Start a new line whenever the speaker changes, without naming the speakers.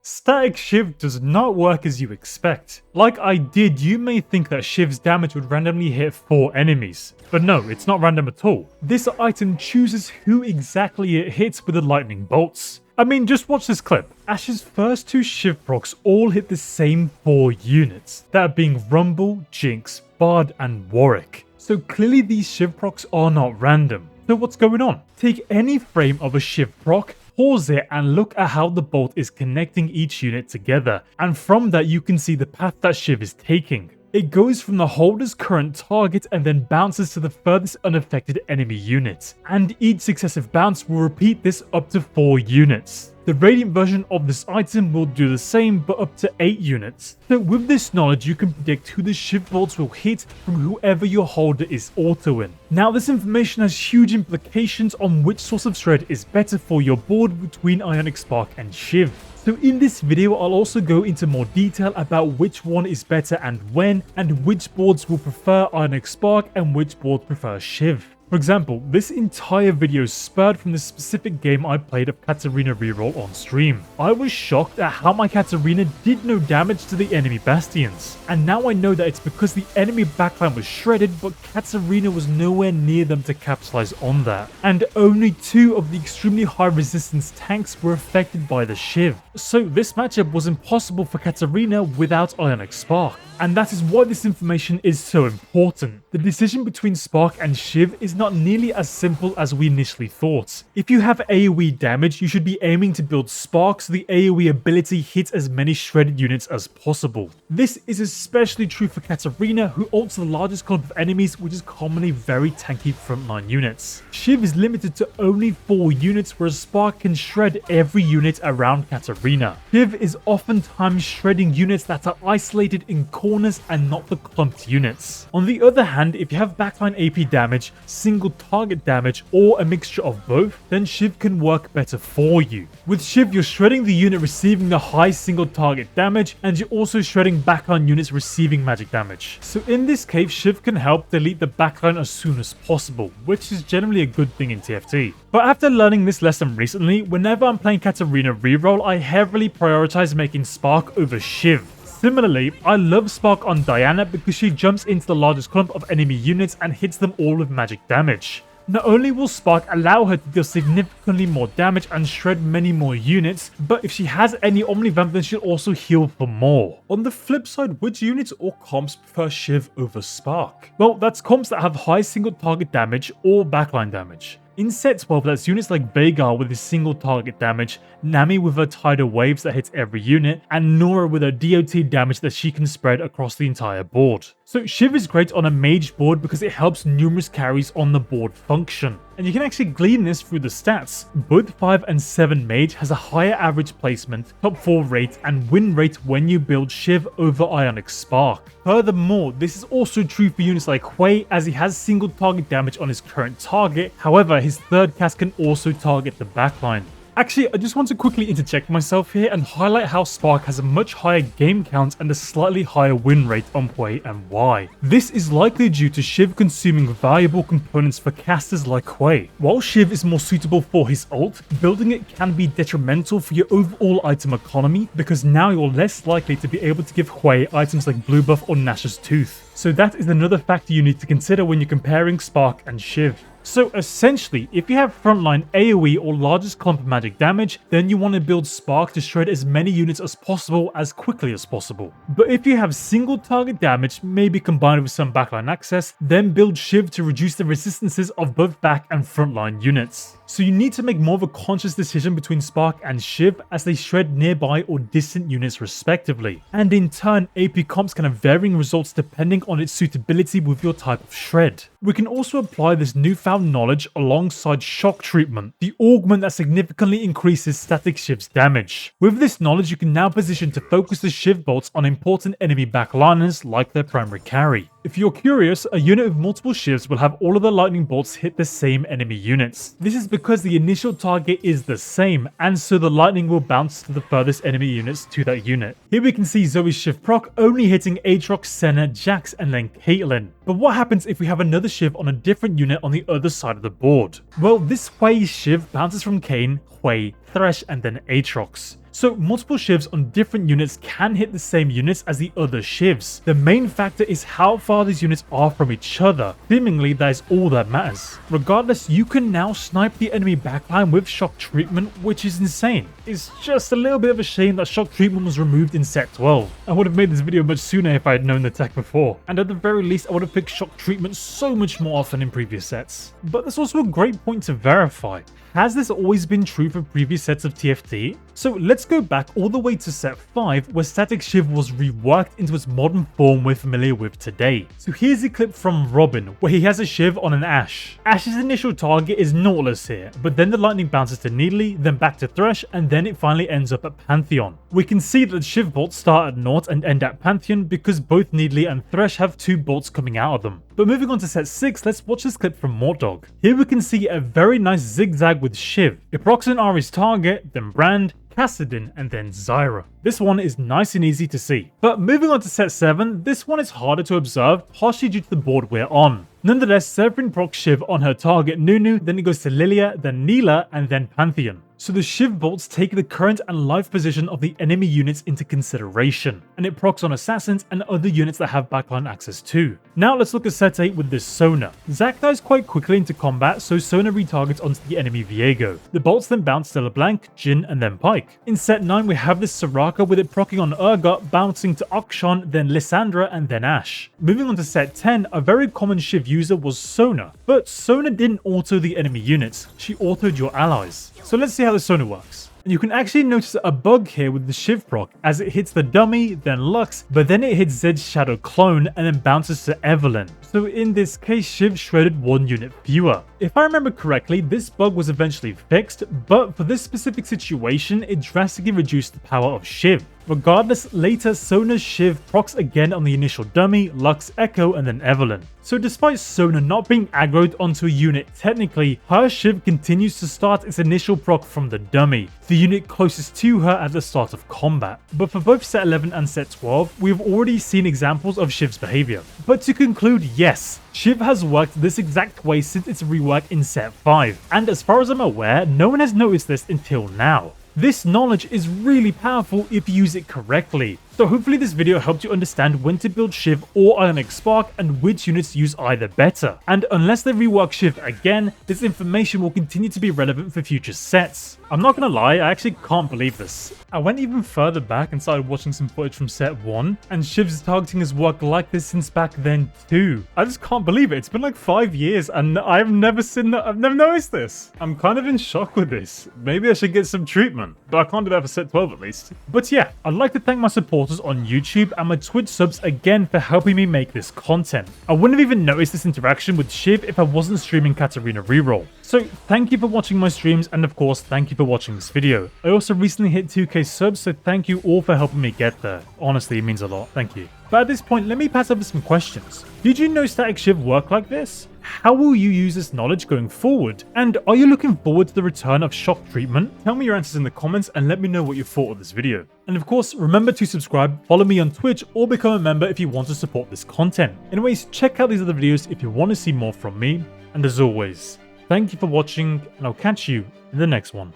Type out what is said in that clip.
Statikk Shiv does not work as you expect. Like I did, you may think that Shiv's damage would randomly hit 4 enemies, but no, it's not random at all. This item chooses who exactly it hits with the lightning bolts. I mean, just watch this clip. Ash's first 2 Shiv procs all hit the same 4 units, that being Rumble, Jinx, Bard and Warwick. So clearly these Shiv procs are not random. So what's going on? Take any frame of a Shiv proc, pause it and look at how the bolt is connecting each unit together, and from that you can see the path that Shiv is taking. It goes from the holder's current target and then bounces to the furthest unaffected enemy unit, and each successive bounce will repeat this up to 4 units. The Radiant version of this item will do the same but up to 8 units. So with this knowledge you can predict who the Shiv bolts will hit from whoever your holder is autoing. Now this information has huge implications on which source of shred is better for your board between Ionic Spark and Shiv. So in this video I'll also go into more detail about which one is better and when, and which boards will prefer Ionic Spark and which boards prefer Shiv. For example, this entire video spurred from the specific game I played of Katarina reroll on stream. I was shocked at how my Katarina did no damage to the enemy bastions, and now I know that it's because the enemy backline was shredded but Katarina was nowhere near them to capitalize on that. And only 2 of the extremely high resistance tanks were affected by the Shiv. So this matchup was impossible for Katarina without Ionic Spark. And that is why this information is so important. The decision between Spark and Shiv is not nearly as simple as we initially thought. If you have AoE damage, you should be aiming to build Spark so the AoE ability hits as many shredded units as possible. This is especially true for Katarina, who ults the largest clump of enemies, which is commonly very tanky frontline units. Shiv is limited to only 4 units, whereas Spark can shred every unit around Katarina. Shiv is oftentimes shredding units that are isolated in corners and not the clumped units. On the other hand, if you have backline AP damage, single target damage, or a mixture of both, then Shiv can work better for you. With Shiv, you're shredding the unit receiving the high single target damage, and you're also shredding backline units receiving magic damage. So in this case, Shiv can help delete the backline as soon as possible, which is generally a good thing in TFT. But after learning this lesson recently, whenever I'm playing Katarina reroll, I heavily prioritize making Spark over Shiv. Similarly, I love Spark on Diana because she jumps into the largest clump of enemy units and hits them all with magic damage. Not only will Spark allow her to deal significantly more damage and shred many more units, but if she has any Omnivamp then she'll also heal for more. On the flip side, which units or comps prefer Shiv over Spark? Well, that's comps that have high single target damage or backline damage. In set 12, that's units like Veigar with his single target damage, Nami with her tidal waves that hits every unit, and Norra with her DOT damage that she can spread across the entire board. So Shiv is great on a mage board because it helps numerous carries on the board function. And you can actually glean this through the stats. Both 5 and 7 mage has a higher average placement, top 4 rate, and win rate when you build Shiv over Ionic Spark. Furthermore, this is also true for units like Hwei, as he has single target damage on his current target. However, his third cast can also target the backline. Actually, I just want to quickly interject myself here and highlight how Spark has a much higher game count and a slightly higher win rate on Hwei and why. This is likely due to Shiv consuming valuable components for casters like Hwei. While Shiv is more suitable for his ult, building it can be detrimental for your overall item economy because now you're less likely to be able to give Hwei items like Blue Buff or Nash's Tooth. So that is another factor you need to consider when you're comparing Spark and Shiv. So essentially, if you have frontline AoE or largest clump of magic damage, then you want to build Spark to shred as many units as possible as quickly as possible. But if you have single target damage, maybe combined with some backline access, then build Shiv to reduce the resistances of both back and frontline units. So you need to make more of a conscious decision between Spark and Shiv as they shred nearby or distant units respectively. And in turn, AP comps can have varying results depending on its suitability with your type of shred. We can also apply this newfound knowledge alongside shock treatment, the augment that significantly increases Statikk Shiv's damage. With this knowledge, you can now position to focus the Shiv bolts on important enemy backliners like their primary carry. If you're curious, a unit with multiple Shivs will have all of the lightning bolts hit the same enemy units. This is because the initial target is the same, and so the lightning will bounce to the furthest enemy units to that unit. Here we can see Zoe's Shiv proc only hitting Aatrox, Senna, Jax, and then Caitlyn. But what happens if we have another Shiv on a different unit on the other side of the board? Well, this Hwei Shiv bounces from Kayn, Hwei, Thresh, and then Aatrox. So multiple Shivs on different units can hit the same units as the other Shivs. The main factor is how far these units are from each other. Seemingly that is all that matters. Regardless, you can now snipe the enemy backline with shock treatment, which is insane. It's just a little bit of a shame that shock treatment was removed in set 12. I would have made this video much sooner if I had known the tech before, and at the very least I would have picked shock treatment so much more often in previous sets. But there's also a great point to verify. Has this always been true for previous sets of TFT? So let's go back all the way to set 5, where Statikk Shiv was reworked into its modern form we're familiar with today. So here's a clip from Robin, where he has a Shiv on an Ashe. Ashe's initial target is Nautilus here, but then the lightning bounces to Needly, then back to Thresh, and then it finally ends up at Pantheon. We can see that the Shiv bolts start at Naught and end at Pantheon because both Needly and Thresh have 2 bolts coming out of them. But moving on to set 6, let's watch this clip from Mortdog. Here we can see a very nice zigzag with Shiv. It procs on Ahri's target, then Brand, Kassadin, and then Zyra. This one is nice and easy to see. But moving on to set 7, this one is harder to observe, partially due to the board we're on. Nonetheless, Severin procs Shiv on her target Nunu, then it goes to Lilia, then Neela, and then Pantheon. So the Shiv bolts take the current and life position of the enemy units into consideration, and it procs on assassins and other units that have backline access too. Now let's look at set 8 with this Sona. Zac dies quite quickly into combat, so Sona retargets onto the enemy Veigar. The bolts then bounce to LeBlanc, Jhin, and then Pyke. In set 9 we have this Soraka with it proccing on Urgot, bouncing to Akshan, then Lissandra, and then Ashe. Moving on to set 10, a very common Shiv user was Sona, but Sona didn't auto the enemy units, she autoed your allies. So let's see how the Sona works. And you can actually notice a bug here with the Shiv proc, as it hits the dummy, then Lux, but then it hits Zed's Shadow clone and then bounces to Evelynn. So in this case, Shiv shredded 1 unit fewer. If I remember correctly, this bug was eventually fixed, but for this specific situation, it drastically reduced the power of Shiv. Regardless, later Sona's Shiv procs again on the initial dummy, Lux, Echo, and then Evelynn. So despite Sona not being aggroed onto a unit technically, her Shiv continues to start its initial proc from the dummy, the unit closest to her at the start of combat. But for both set 11 and set 12, we've already seen examples of Shiv's behavior. But to conclude, yes, Shiv has worked this exact way since its rework in set 5, and as far as I'm aware, no one has noticed this until now. This knowledge is really powerful if you use it correctly, so hopefully this video helped you understand when to build Shiv or Ionic Spark and which units use either better. And unless they rework Shiv again, this information will continue to be relevant for future sets. I'm not gonna lie, I actually can't believe this. I went even further back and started watching some footage from set 1, and Shiv's targeting has worked like this since back then too. I just can't believe it. It's been like 5 years and I've never seen that. I've never noticed this. I'm kind of in shock with this. Maybe I should get some treatment, but I can't do that for set 12 at least. But yeah, I'd like to thank my supporters on YouTube and my Twitch subs again for helping me make this content. I wouldn't have even noticed this interaction with Shiv if I wasn't streaming Katarina reroll. So thank you for watching my streams, and of course thank you for watching this video. I also recently hit 2k subs, so thank you all for helping me get there. Honestly, it means a lot. Thank you. But at this point, let me pass over some questions. Did you know Statikk Shiv work like this? How will you use this knowledge going forward? And are you looking forward to the return of shock treatment? Tell me your answers in the comments and let me know what you thought of this video. And of course, remember to subscribe, follow me on Twitch, or become a member if you want to support this content. Anyways, check out these other videos if you want to see more from me. And as always, thank you for watching, and I'll catch you in the next one.